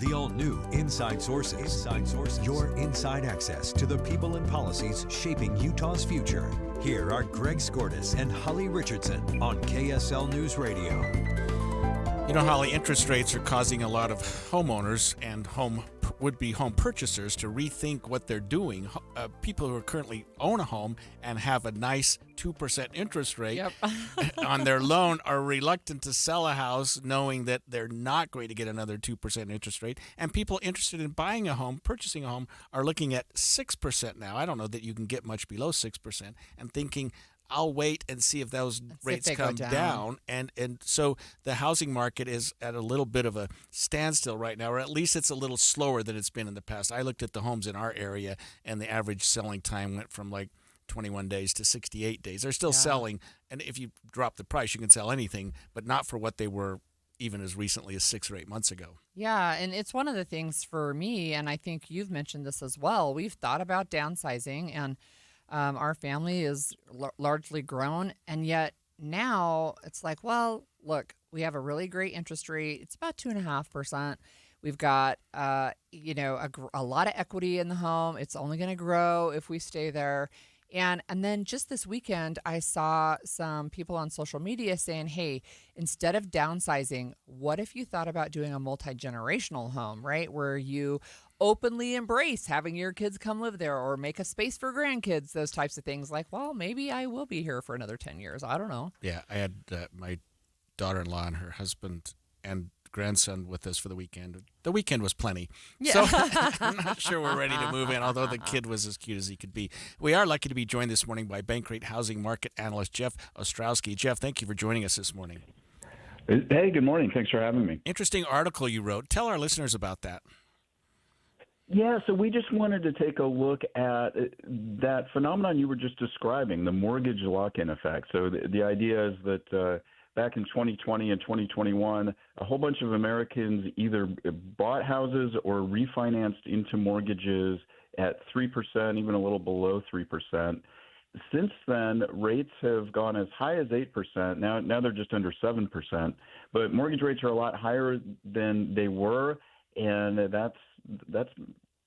The all-new Inside Sources. Your inside access to the people and policies shaping Utah's future. Here are Greg Skordas and Holly Richardson on KSL News Radio. You know, Holly, interest rates are causing a lot of homeowners and would-be home purchasers to rethink what they're doing. People who currently own a home and have a nice 2% interest rate on their loan are reluctant to sell a house knowing that they're not going to get another 2% interest rate. And people interested in buying a home, purchasing a home, are looking at 6% now. I don't know that you can get much below 6%, and thinking, I'll wait and see if those rates come down. And so the housing market is at a little bit of a standstill right now, or at least it's a little slower than it's been in the past. I looked at the homes in our area, and the average selling time went from like 21 days to 68 days. They're still selling, and if you drop the price, you can sell anything, but not for what they were even as recently as 6 or 8 months ago. Yeah, and it's one of the things for me, and I think you've mentioned this as well. We've thought about downsizing, and our family is largely grown, and yet now it's like, well, look, we have a really great interest rate. It's about 2.5%. We've got, a lot of equity in the home. It's only going to grow if we stay there. And then just this weekend, I saw some people on social media saying, hey, instead of downsizing, what if you thought about doing a multi-generational home, right, where you openly embrace having your kids come live there or make a space for grandkids, those types of things. Like, well, maybe I will be here for another 10 years. I don't know. Yeah, I had my daughter-in-law and her husband and grandson with us for the weekend. The weekend was plenty. Yeah. So I'm not sure we're ready to move in, although the kid was as cute as he could be. We are lucky to be joined this morning by Bankrate housing market analyst Jeff Ostrowski. Jeff, thank you for joining us this morning. Hey, good morning. Thanks for having me. Interesting article you wrote. Tell our listeners about that. Yeah, so we just wanted to take a look at that phenomenon you were just describing, the mortgage lock-in effect. So the idea is that back in 2020 and 2021, a whole bunch of Americans either bought houses or refinanced into mortgages at 3%, even a little below 3%. Since then, rates have gone as high as 8%. Now they're just under 7%. But mortgage rates are a lot higher than they were, and that's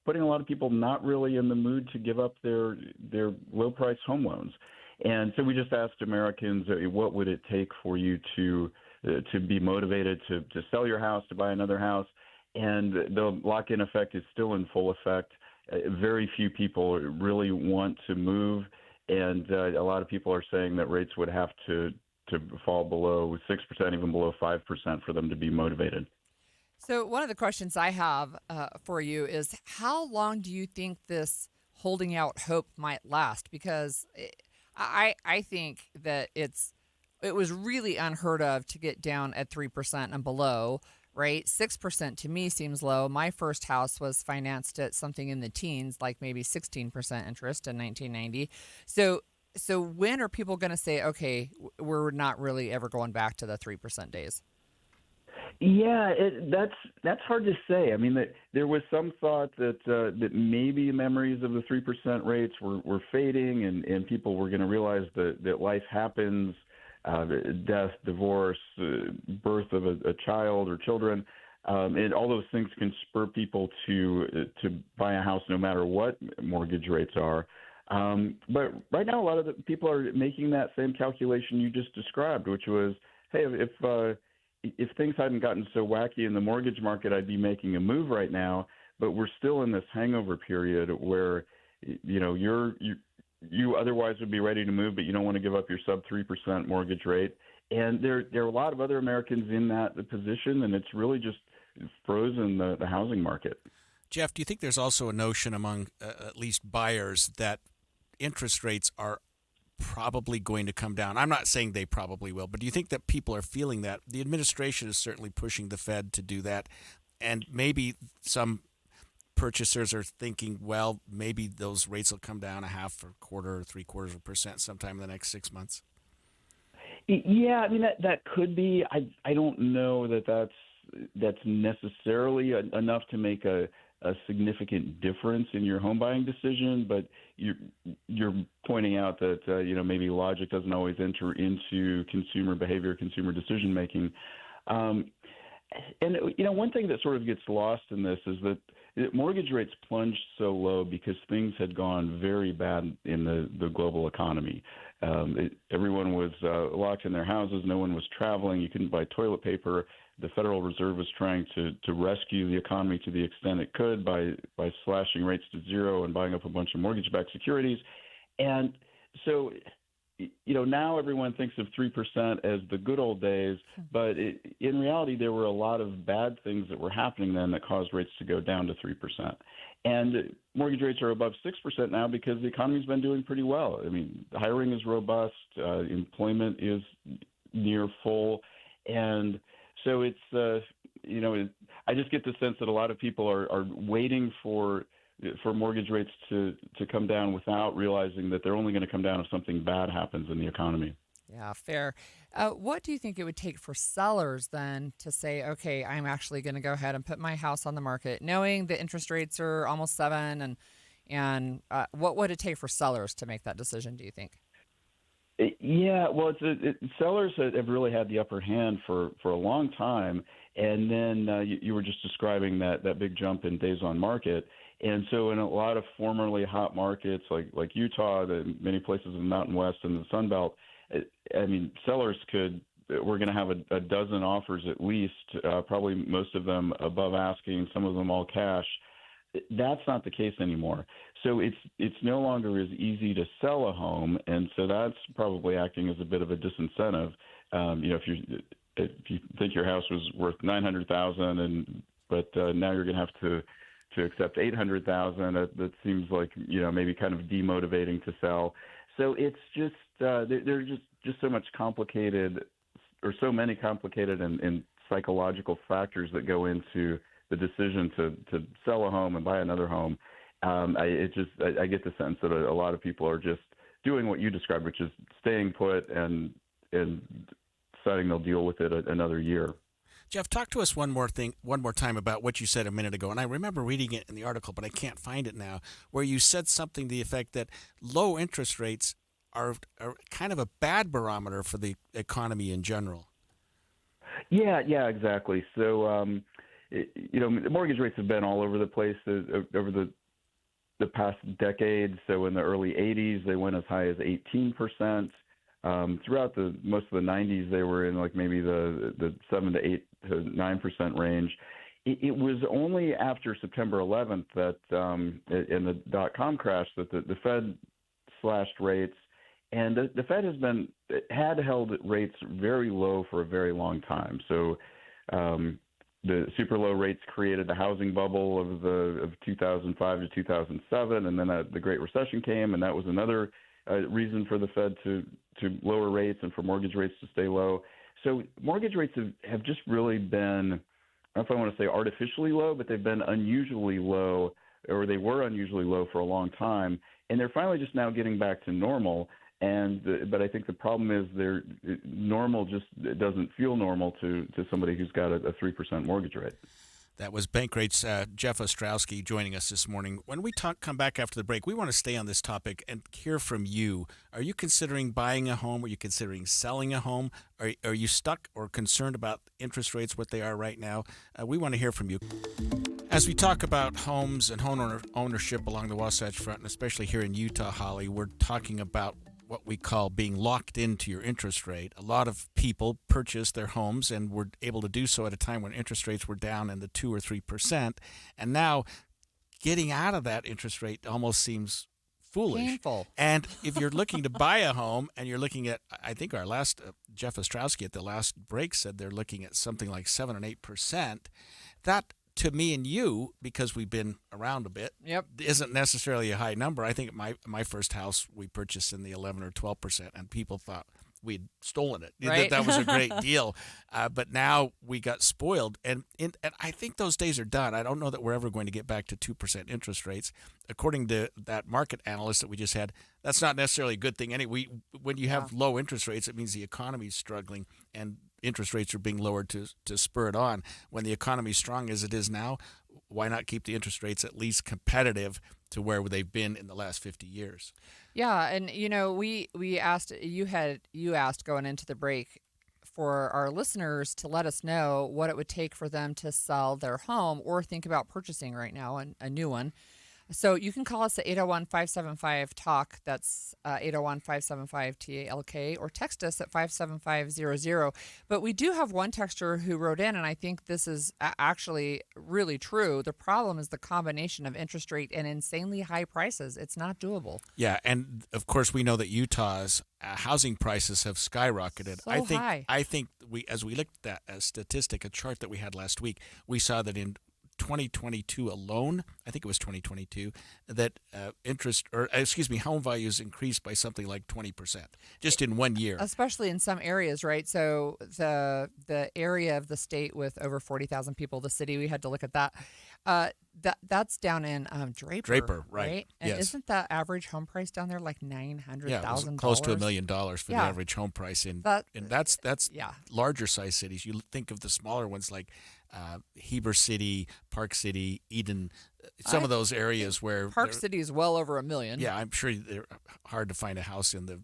putting a lot of people not really in the mood to give up their low-price home loans. And so we just asked Americans, what would it take for you to be motivated to sell your house, to buy another house? And the lock-in effect is still in full effect. Very few people really want to move, and a lot of people are saying that rates would have to fall below 6%, even below 5% for them to be motivated. So one of the questions I have for you is, how long do you think this holding out hope might last? Because I think that it was really unheard of to get down at 3% and below, right? 6% to me seems low. My first house was financed at something in the teens, like maybe 16% interest in 1990. So when are people going to say, okay, we're not really ever going back to the 3% days? Yeah, that's hard to say. I mean, there was some thought that maybe memories of the 3% rates were fading, and people were going to realize that life happens, death, divorce, birth of a child or children, and all those things can spur people to buy a house no matter what mortgage rates are. But right now, a lot of the people are making that same calculation you just described, which was, hey, if things hadn't gotten so wacky in the mortgage market, I'd be making a move right now. But we're still in this hangover period where, you otherwise would be ready to move, but you don't want to give up your sub 3% mortgage rate. And there are a lot of other Americans in that position, and it's really just frozen the housing market. Jeff, do you think there's also a notion among at least buyers that interest rates are probably going to come down? I'm not saying they probably will, but do you think that people are feeling that? The administration is certainly pushing the Fed to do that, and maybe some purchasers are thinking, well, maybe those rates will come down 0.5% or 1/4 or 0.75% sometime in the next 6 months. Yeah, I mean, that could be. I don't know that's necessarily enough to make a significant difference in your home buying decision, but you're pointing out that maybe logic doesn't always enter into consumer behavior, consumer decision making. And one thing that sort of gets lost in this is that mortgage rates plunged so low because things had gone very bad in the global economy. Everyone was locked in their houses. No one was traveling. You couldn't buy toilet paper. The Federal Reserve was trying to rescue the economy to the extent it could by slashing rates to zero and buying up a bunch of mortgage-backed securities. And so, now everyone thinks of 3% as the good old days, but in reality, there were a lot of bad things that were happening then that caused rates to go down to 3%. And mortgage rates are above 6% now because the economy's been doing pretty well. I mean, hiring is robust, employment is near full, and so it's I just get the sense that a lot of people are waiting for mortgage rates to come down without realizing that they're only going to come down if something bad happens in the economy. Yeah, fair. What do you think it would take for sellers then to say, okay, I'm actually going to go ahead and put my house on the market, knowing the interest rates are almost 7%, and what would it take for sellers to make that decision, do you think? Yeah, well, sellers have really had the upper hand for a long time, and then you were just describing that big jump in days on market. And so in a lot of formerly hot markets like Utah, many places in the Mountain West and the Sun Belt, I mean, sellers we're going to have a dozen offers at least, probably most of them above asking, some of them all cash. That's not the case anymore. So it's no longer as easy to sell a home, and so that's probably acting as a bit of a disincentive. If you think your house was worth $900,000, but now you're going to have to accept $800,000, that seems like maybe kind of demotivating to sell. So it's just there's just so much complicated, or so many complicated and psychological factors that go into the decision to sell a home and buy another home. I get the sense that a lot of people are just doing what you described, which is staying put and deciding they'll deal with it another year. Jeff, talk to us one more time about what you said a minute ago. And I remember reading it in the article, but I can't find it now, where you said something to the effect that low interest rates are kind of a bad barometer for the economy in general. Yeah, exactly. So, mortgage rates have been all over the place over the past decade. So in the early 80s, they went as high as 18%. Throughout most of the 90s, they were in like maybe the 7 to 8 to 9% range. It was only after September 11th that in the dot-com crash that the Fed slashed rates, and the Fed had held rates very low for a very long time. So the super low rates created the housing bubble of 2005 to 2007, and then the Great Recession came, and that was another reason for the Fed to lower rates and for mortgage rates to stay low. So mortgage rates have just really been, I don't know if I want to say artificially low, but they've been unusually low, or they were unusually low for a long time, and they're finally just now getting back to normal. But I think the problem is normal just doesn't feel normal to somebody who's got a 3% mortgage rate. That was Bankrate's Jeff Ostrowski joining us this morning. When we come back after the break, we want to stay on this topic and hear from you. Are you considering buying a home? Are you considering selling a home? Are you stuck or concerned about interest rates, what they are right now? We want to hear from you. As we talk about homes and home ownership along the Wasatch Front, and especially here in Utah, Holly, we're talking about what we call being locked into your interest rate. A lot of people purchased their homes and were able to do so at a time when interest rates were down in the 2 or 3%. And now getting out of that interest rate almost seems foolish. Painful. And if you're looking to buy a home and you're looking at, I think our last, Jeff Ostrowski at the last break said they're looking at something like 7 and 8%. That, to me and you, because we've been around a bit, Yep. isn't necessarily a high number. I think my first house we purchased in the 11 or 12%, and people thought we'd stolen it. Right. That was a great deal. But now we got spoiled, and I think those days are done. I don't know that we're ever going to get back to 2% interest rates. According to that market analyst that we just had, that's not necessarily a good thing. When you have low interest rates, it means the economy is struggling, and interest rates are being lowered to spur it on. When the economy is strong as it is now, why not keep the interest rates at least competitive to where they've been in the last 50 years? Yeah, and we asked, you asked going into the break for our listeners to let us know what it would take for them to sell their home or think about purchasing right now a new one. So you can call us at 801-575-TALK. That's 801-575-TALK, or text us at 57500. But we do have one texter who wrote in, and I think this is actually really true. The problem is the combination of interest rate and insanely high prices. It's not doable. Yeah, and of course we know that Utah's housing prices have skyrocketed. So high. high. I think as we looked at a statistic, a chart that we had last week, we saw that in 2022 alone, I think it was 2022, that home values increased by something like 20% just in 1 year. Especially in some areas, right? So the area of the state with over 40,000 people, the city, we had to look at that. That's down in Draper, right? And yes. Isn't the average home price down there like $900,000? Yeah, it was close to $1 million for the average home price, and that's larger size cities. You think of the smaller ones like Heber City, Park City, Eden, some of those areas where Park City is well over $1 million. Yeah, I'm sure they're hard to find a house in the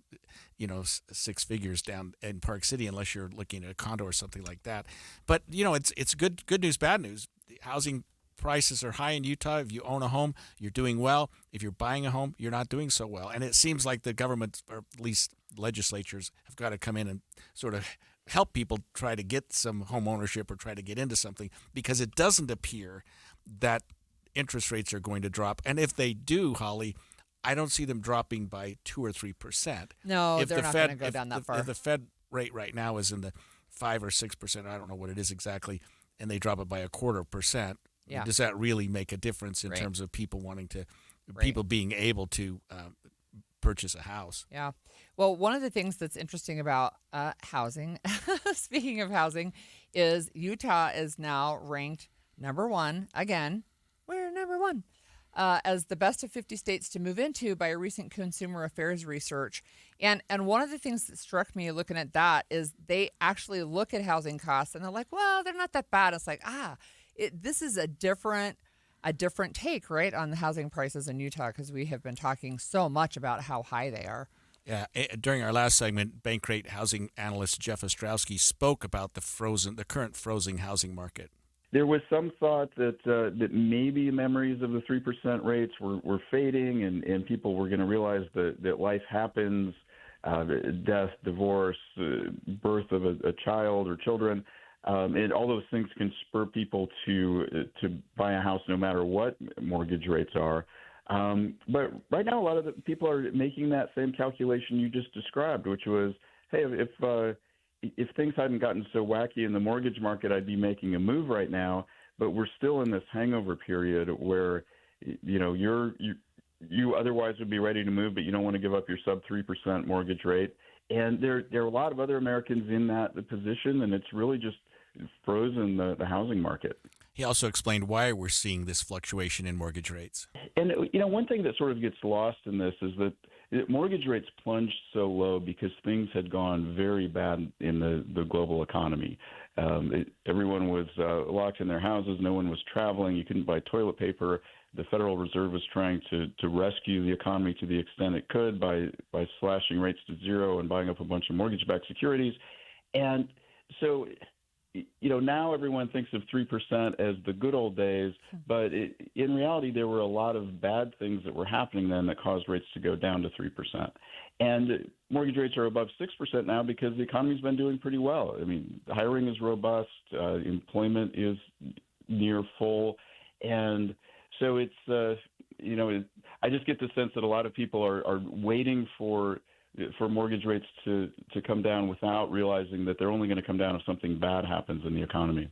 six figures down in Park City unless you're looking at a condo or something like that. But it's good news, bad news. The housing prices are high in Utah. If you own a home, you're doing well. If you're buying a home, you're not doing so well. And it seems like the government, or at least legislatures, have got to come in and sort of help people try to get some home ownership or try to get into something, because it doesn't appear that interest rates are going to drop. And if they do, Holly, I don't see them dropping by 2 or 3%. No, they're not going to go down that far. If the Fed rate right now is in the 5 or 6%, I don't know what it is exactly, and they drop it by 0.25%. Yeah. Does that really make a difference in terms of people people being able to purchase a house? Yeah. Well, one of the things that's interesting about housing, speaking of housing, is Utah is now ranked number one. Again, we're number one as the best of 50 states to move into by a recent Consumer Affairs research. And one of the things that struck me looking at that is they actually look at housing costs and they're like, well, they're not that bad. It's like, this is a different take, right, on the housing prices in Utah, because we have been talking so much about how high they are. Yeah, during our last segment, Bankrate housing analyst Jeff Ostrowski spoke about the current frozen housing market. There was some thought that maybe memories of the 3% rates were fading, and people were going to realize that life happens, death, divorce, birth of a child or children. And all those things can spur people to buy a house no matter what mortgage rates are. But right now, a lot of the people are making that same calculation you just described, which was, hey, if things hadn't gotten so wacky in the mortgage market, I'd be making a move right now. But we're still in this hangover period where, you otherwise would be ready to move, but you don't want to give up your sub 3% mortgage rate. And there are a lot of other Americans in that position, and it's really just frozen the housing market. He also explained why we're seeing this fluctuation in mortgage rates. And, one thing that sort of gets lost in this is that mortgage rates plunged so low because things had gone very bad in the global economy. Everyone was locked in their houses. No one was traveling. You couldn't buy toilet paper. The Federal Reserve was trying to rescue the economy to the extent it could by slashing rates to zero and buying up a bunch of mortgage-backed securities. And so, now everyone thinks of 3% as the good old days, but in reality, there were a lot of bad things that were happening then that caused rates to go down to 3%. And mortgage rates are above 6% now because the economy's been doing pretty well. I mean, hiring is robust, employment is near full, and so it's, I just get the sense that a lot of people are waiting for mortgage rates to come down without realizing that they're only going to come down if something bad happens in the economy.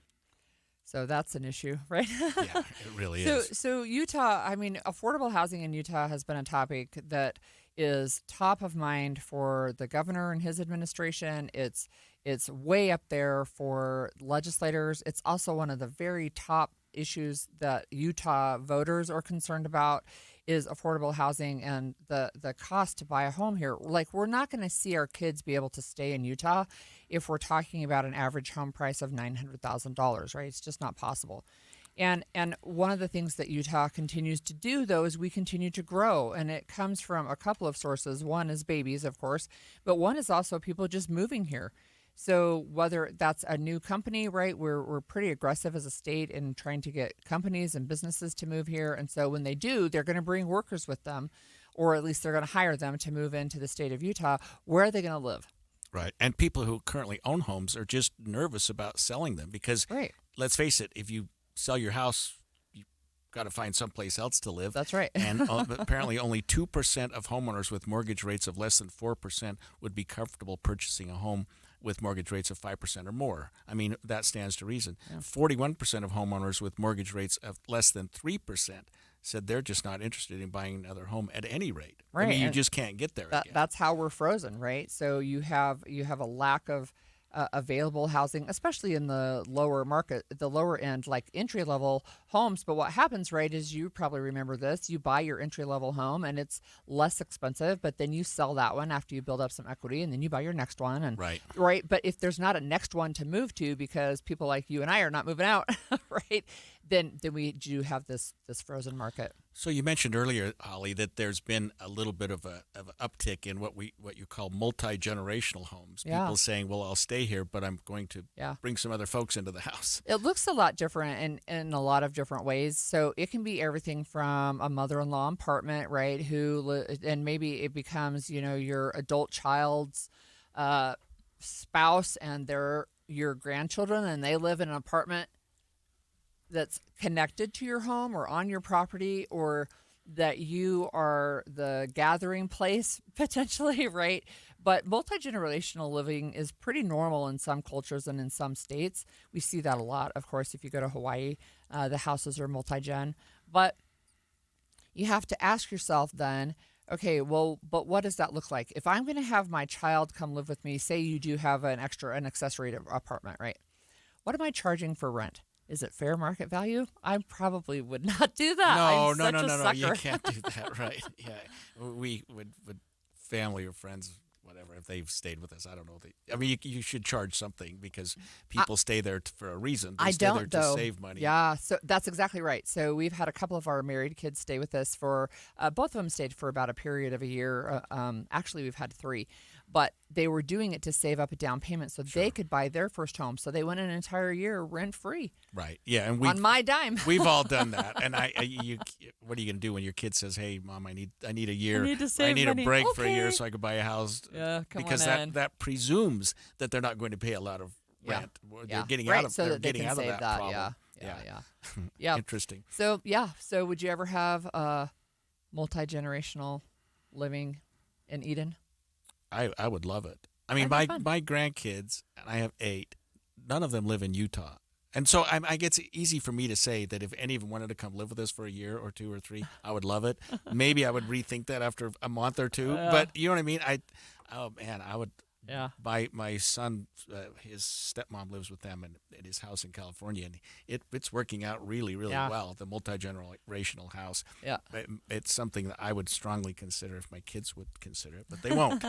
So that's an issue, right? Yeah, it really is. So Utah, affordable housing in Utah has been a topic that is top of mind for the governor and his administration. It's way up there for legislators. It's also one of the very top issues that Utah voters are concerned about is affordable housing and the cost to buy a home here. Like, we're not going to see our kids be able to stay in Utah if we're talking about an average home price of $900,000, right? It's just not possible. And one of the things that Utah continues to do, though, is we continue to grow. And it comes from a couple of sources. One is babies, of course, but one is also people just moving here. So whether that's a new company, right? We're pretty aggressive as a state in trying to get companies and businesses to move here. And so when they do, they're going to bring workers with them, or at least they're going to hire them to move into the state of Utah. Where are they going to live? Right. And people who currently own homes are just nervous about selling them because, Right. let's face it, if you sell your house, you've got to find someplace else to live. That's right. And apparently only 2% of homeowners with mortgage rates of less than 4% would be comfortable purchasing a home with mortgage rates of 5% or more. I mean, that stands to reason. 41% of homeowners with mortgage rates of less than 3% said they're just not interested in buying another home at any rate. Right. I mean, you And just can't get there again. That's how we're frozen, right? So you have a lack of available housing, especially in the lower market, the lower end, like entry level homes. But what happens, right, is you probably remember this: you buy your entry level home and it's less expensive, but then you sell that one after you build up some equity, and then you buy your next one. And right. But if there's not a next one to move to because people like you and I are not moving out, right? Then we do have this frozen market. So you mentioned earlier, Holly, that there's been a little bit of an uptick in what you call multi-generational homes. Yeah. People saying, "Well, I'll stay here, but I'm going to Yeah. bring some other folks into the house." It looks a lot different in a lot of different ways. So it can be everything from a mother-in-law apartment, right? And maybe it becomes, your adult child's spouse and your grandchildren, and they live in an apartment that's connected to your home or on your property, or that you are the gathering place potentially, right? But multi-generational living is pretty normal in some cultures and in some states. We see that a lot. Of course, if you go to Hawaii, the houses are multi-gen. But you have to ask yourself then, okay, well, but what does that look like? If I'm going to have my child come live with me, say you do have an accessory apartment, right? What am I charging for rent? Is it fair market value? I probably would not do that. No, I'm such a no. sucker. You can't do that, right? Yeah, we would family or friends, whatever, if they've stayed with us. I don't know. I mean, you should charge something because people stay there for a reason. They stay there to save money. Yeah, so that's exactly right. So we've had a couple of our married kids stay with us for, both of them stayed for about a period of a year. Actually, we've had 3. But they were doing it to save up a down payment so they could buy their first home. So they went an entire year rent-free. Right. Yeah, and on my dime. We've all done that. And what are you going to do when your kid says, "Hey, Mom, I need a year. I need a break for a Okay. year so I could buy a house." Yeah, come because on in. that presumes that they're not going to pay a lot of rent. They're getting right. out of so they're that they getting can out of save that problem. Yeah. Yeah. Interesting. So So would you ever have multi-generational living in Eden? I would love it. I mean, That'd be fun. my grandkids, and I have 8, none of them live in Utah. And so I guess it's easy for me to say that if any of them wanted to come live with us for a year or 2 or 3, I would love it. Maybe I would rethink that after a month or 2. But you know what I mean? I would. Yeah. My son, his stepmom lives with them in his house in California, and it's working out really, really well. The multi-generational house. Yeah. It's something that I would strongly consider if my kids would consider it, but they won't.